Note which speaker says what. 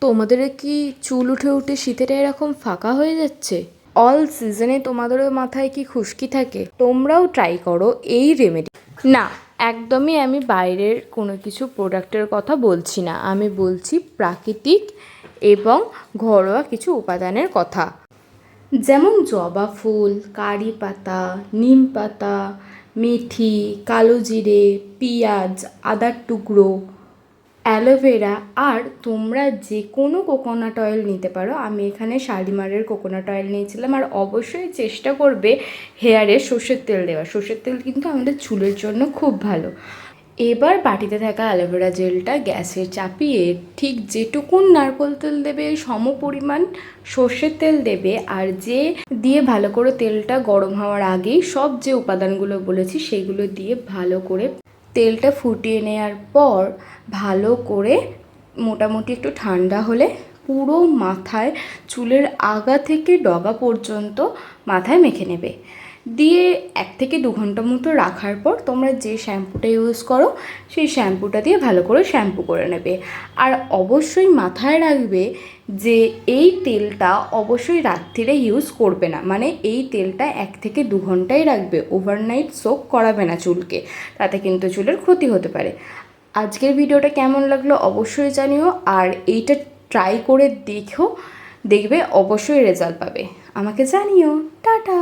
Speaker 1: তোমাদের কি চুল উঠে উঠে শীতের এরকম ফাঁকা হয়ে যাচ্ছে? অল সিজনে তোমাদেরও মাথায় কি খুশকি থাকে? তোমরাও ট্রাই করো এই রেমেডি। না, একদমই আমি বাইরের কোনো কিছু প্রোডাক্টের কথা বলছি না, আমি বলছি প্রাকৃতিক এবং ঘরোয়া কিছু উপাদানের কথা। যেমন জবা ফুল, কারি পাতা, নিম পাতা, মেথি, কালো জিরে, পেঁয়াজ, আদার টুকরো, অ্যালোভেরা। আর তোমরা যে কোনো কোকোনাট অয়েল নিতে পারো। আমি এখানে শালিমারের কোকোনাট অয়েল নিয়েছিলাম। আর অবশ্যই চেষ্টা করবে হেয়ারে সর্ষের তেল দেওয়া। সর্ষের তেল কিন্তু আমাদের চুলের জন্য খুব ভালো। এবার বাটিতে থাকা অ্যালোভেরা জেলটা গ্যাসে চাপিয়ে ঠিক যেটুকুন নারকেল তেল দেবে সম পরিমাণ সর্ষের তেল দেবে, আর যে দিয়ে ভালো করে তেলটা গরম হওয়ার আগেই সব যে উপাদানগুলো বলেছি সেগুলো দিয়ে ভালো করে তেলটা ফুটিয়ে নেওয়ার পর ভালো করে মোটামুটি একটু ঠান্ডা হলে পুরো মাথায় চুলের আগা থেকে ডগা পর্যন্ত মাথায় মেখে নেবে। দিয়ে 1 থেকে 2 ঘন্টা মতো রাখার পর তোমরা যে শ্যাম্পুটা ইউজ করো সেই শ্যাম্পুটা দিয়ে ভালো করে শ্যাম্পু করে নেবে। আর অবশ্যই মাথায় রাখবে যে এই তেলটা অবশ্যই রাত্রিরে ইউজ করবে না, মানে এই তেলটা 1 থেকে 2 ঘন্টাই রাখবে, ওভারনাইট সোক করাবে না চুলকে, তাতে কিন্তু চুলের ক্ষতি হতে পারে। আজকের ভিডিওটা কেমন লাগলো অবশ্যই জানিও, আর এইটা ট্রাই করে দেখো, দেখবে অবশ্যই রেজাল্ট পাবে। আমাকে জানিও। টাটা।